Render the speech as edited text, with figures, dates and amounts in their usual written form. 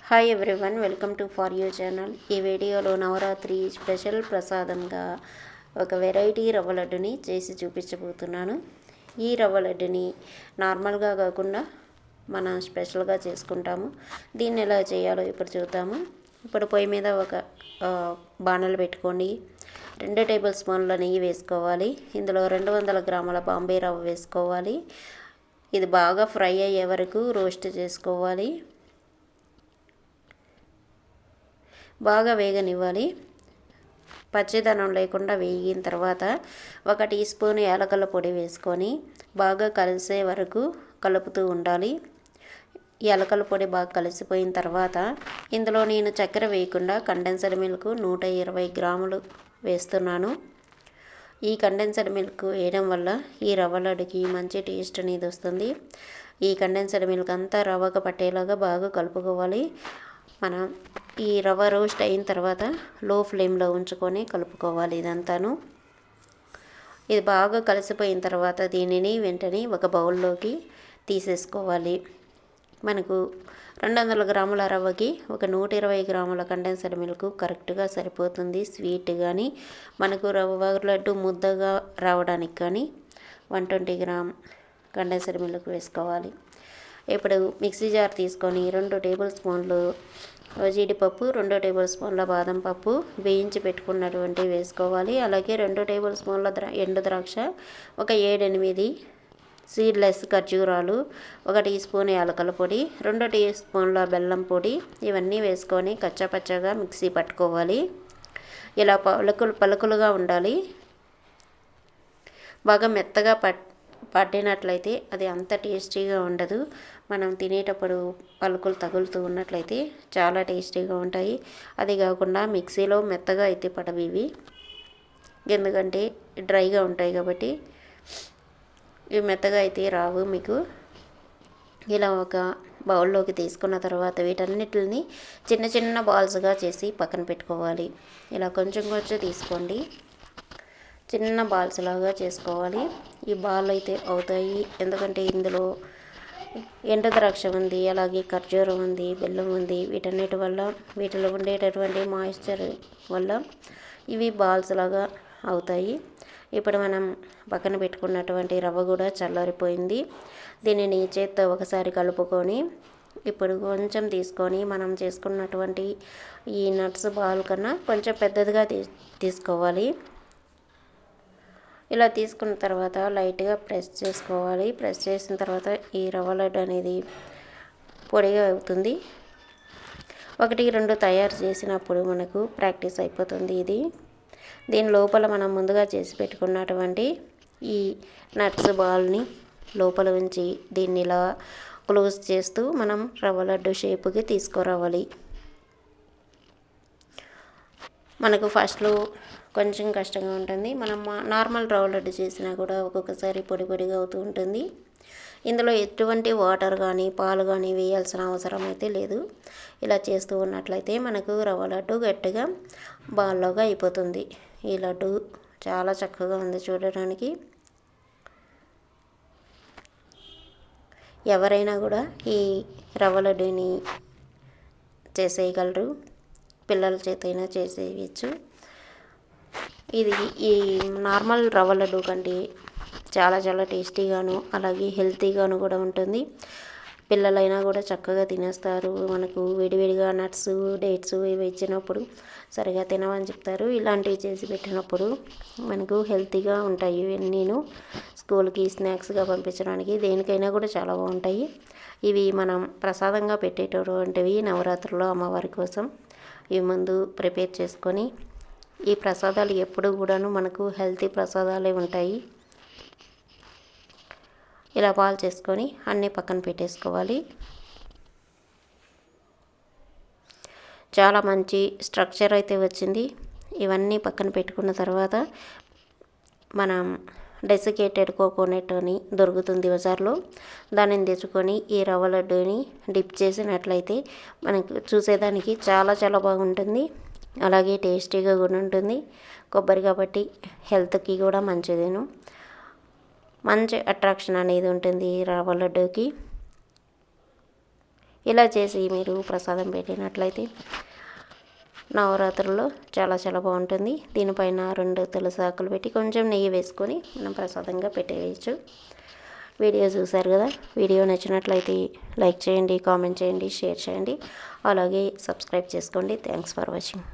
Hi everyone, welcome to for you channel. ఈ వీడియోలో Navratri special ప్రసాదంగా ఒక వెరైటీ రవ్వ లడ్డుని చేసి చూపించబోతున్నాను. ఈ రవ్వ లడ్డుని నార్మల్గా కాకుండా మనం స్పెషల్గా చేసుకుంటాము. దీన్ని ఎలా చేయాలో ఇప్పుడు చూద్దాము. ఇప్పుడు పొయ్యి మీద ఒక బాణలు పెట్టుకోండి. 2 టేబుల్ స్పూన్ల నెయ్యి వేసుకోవాలి. ఇందులో 200 గ్రాముల బాంబే రవ్వ వేసుకోవాలి. ఇది బాగా ఫ్రై అయ్యే వరకు రోస్ట్ చేసుకోవాలి. బాగా వేగనివ్వాలి. పచ్చిదనం లేకుండా వేగిన తర్వాత 1 టీ స్పూన్ యాలకుల పొడి వేసుకొని బాగా కలిసే వరకు కలుపుతూ ఉండాలి. యాలకుల పొడి బాగా కలిసిపోయిన తర్వాత ఇందులో నేను చక్కెర వేయకుండా కండెన్స్డ్ మిల్క్ 120 గ్రాములు వేస్తున్నాను. ఈ కండెన్స్డ్ మిల్క్ వేయడం వల్ల ఈ రవ్వ లడ్డుకి మంచి టేస్ట్ అనేది వస్తుంది. ఈ కండెన్స్డ్ మిల్క్ అంతా రవ్వకు పట్టేలాగా బాగా కలుపుకోవాలి. మనం ఈ రవ్వ రోస్ట్ అయిన తర్వాత లో ఫ్లేమ్లో ఉంచుకొని కలుపుకోవాలి. ఇదంతాను ఇది బాగా కలిసిపోయిన తర్వాత దీనిని వెంటనే ఒక బౌల్లోకి తీసేసుకోవాలి. మనకు 200 గ్రాముల రవ్వకి ఒక 120 గ్రాముల కండెన్స్డ్ మిల్క్ కరెక్ట్గా సరిపోతుంది. స్వీట్ కానీ మనకు రవ్వ లడ్డు ముద్దగా రావడానికి కానీ 120 గ్రామ్ కండెన్స్డ్ మిల్క్ వేసుకోవాలి. ఇప్పుడు మిక్సీ జార్ తీసుకొని 2 టేబుల్ స్పూన్లు జీడిపప్పు, 2 టేబుల్ స్పూన్ల బాదం పప్పు వేయించి పెట్టుకున్నటువంటి వేసుకోవాలి. అలాగే 2 టేబుల్ స్పూన్ల ఎండు ద్రాక్ష, ఒక 7-8 సీడ్లెస్ ఖర్జూరాలు, 1 టీ స్పూన్ యాలకుల పొడి, 2 టీ స్పూన్ల బెల్లం పొడి ఇవన్నీ వేసుకొని కచ్చాపచ్చగా మిక్సీ పట్టుకోవాలి. ఇలా పలుకులుగా ఉండాలి. బాగా మెత్తగా పట్టినట్లయితే అది అంత టేస్టీగా ఉండదు. మనం తినేటప్పుడు పలుకులు తగులుతూ ఉన్నట్లయితే చాలా టేస్టీగా ఉంటాయి. అది కాకుండా మిక్సీలో మెత్తగా అయితే పడవి ఇవి, ఎందుకంటే డ్రైగా ఉంటాయి కాబట్టి ఇవి మెత్తగా అయితే రావు మీకు. ఇలా ఒక బౌల్లోకి తీసుకున్న తర్వాత వీటన్నిటిని చిన్న చిన్న బాల్స్గా చేసి పక్కన పెట్టుకోవాలి. ఇలా కొంచెం కొంచెం తీసుకోండి. చిన్న బాల్స్ లాగా చేసుకోవాలి. ఈ బాల్ అయితే అవుతాయి, ఎందుకంటే ఇందులో ఎండు ద్రాక్ష ఉంది, అలాగే ఖర్జూరం ఉంది, బెల్లం ఉంది. వీటన్నిటి వల్ల వీటిలో ఉండేటటువంటి మాయిశ్చర్ వల్ల ఇవి బాల్స్ లాగా అవుతాయి. ఇప్పుడు మనం పక్కన పెట్టుకున్నటువంటి రవ్వ కూడా చల్లారిపోయింది. దీనిని చేత్తో ఒకసారి కలుపుకొని ఇప్పుడు కొంచెం తీసుకొని మనం చేసుకున్నటువంటి ఈ నట్స్ బాల్ కన్నా కొంచెం పెద్దదిగా తీసుకోవాలి. ఇలా తీసుకున్న తర్వాత లైట్గా ప్రెస్ చేసుకోవాలి. ప్రెస్ చేసిన తర్వాత ఈ రవ్వ లడ్డు అనేది పొడిగా అవుతుంది. 1-2 తయారు చేసినప్పుడు మనకు ప్రాక్టీస్ అయిపోతుంది. దీని లోపల మనం ముందుగా చేసి పెట్టుకున్నటువంటి ఈ నట్స్ బాల్ని లోపల ఉంచి దీన్ని ఇలా క్లోజ్ చేస్తూ మనం రవ్వ లడ్డు షేపుకి తీసుకురావాలి. మనకు ఫస్ట్లో కొంచెం కష్టంగా ఉంటుంది. మనం నార్మల్ రవ్వ లడ్డు చేసినా కూడా ఒక్కొక్కసారి పొడి పొడిగా అవుతూ ఉంటుంది. ఇందులో ఎటువంటి వాటర్ కానీ పాలు కానీ వేయాల్సిన అవసరం అయితే లేదు. ఇలా చేస్తూ ఉన్నట్లయితే మనకు రవ్వ లడ్డు గట్టిగా బాల్లోగా అయిపోతుంది. ఈ లడ్డు చాలా చక్కగా ఉంది చూడడానికి. ఎవరైనా కూడా ఈ రవ్వ లడ్డుని చేసేయగలరు. పిల్లల చేతైనా చేసేయచ్చు. ఇది ఈ నార్మల్ రవ్వ లడ్డు కంటే చాలా చాలా టేస్టీగాను అలాగే హెల్తీగాను కూడా ఉంటుంది. పిల్లలైనా కూడా చక్కగా తినేస్తారు. మనకు విడివిడిగా నట్స్, డేట్స్ ఇవి ఇచ్చినప్పుడు సరిగా తినమని చెప్తారు. ఇలాంటివి చేసి పెట్టినప్పుడు మనకు హెల్తీగా ఉంటాయి. నేను స్కూల్కి స్నాక్స్గా పంపించడానికి దేనికైనా కూడా చాలా బాగుంటాయి. ఇవి మనం ప్రసాదంగా పెట్టేటటువంటివి నవరాత్రుల్లో అమ్మవారి కోసం. ఇవి ముందు ప్రిపేర్ చేసుకొని ఈ ప్రసాదాలు ఎప్పుడు కూడాను మనకు హెల్తీ ప్రసాదాలే ఉంటాయి. ఇలా బాల్ చేసుకొని అన్నీ పక్కన పెట్టేసుకోవాలి. చాలా మంచి స్ట్రక్చర్ అయితే వచ్చింది. ఇవన్నీ పక్కన పెట్టుకున్న తర్వాత మనం డెసికేటెడ్ కోకోనట్ అని దొరుకుతుంది బజార్లో. దానిని తెచ్చుకొని ఈ రవ్వ లడ్డూని డిప్ చేసినట్లయితే మనకు చూసేదానికి చాలా చాలా బాగుంటుంది. అలాగే టేస్టీగా కూడా ఉంటుంది. కొబ్బరి కాబట్టి హెల్త్కి కూడా మంచిదేను. మంచి అట్రాక్షన్ అనేది ఉంటుంది ఈ రవ్వ లడ్డూకి. ఇలా చేసి మీరు ప్రసాదం పెట్టినట్లయితే నవరాత్రుల్లో చాలా చాలా బాగుంటుంది. దీనిపైన 2 తులసి ఆకులు పెట్టి కొంచెం నెయ్యి వేసుకొని మనం ప్రసాదంగా పెట్టేయచ్చు. వీడియో చూసారు కదా. వీడియో నచ్చినట్లయితే లైక్ చేయండి, కామెంట్ చేయండి, షేర్ చేయండి, అలాగే సబ్స్క్రైబ్ చేసుకోండి. Thanks for watching.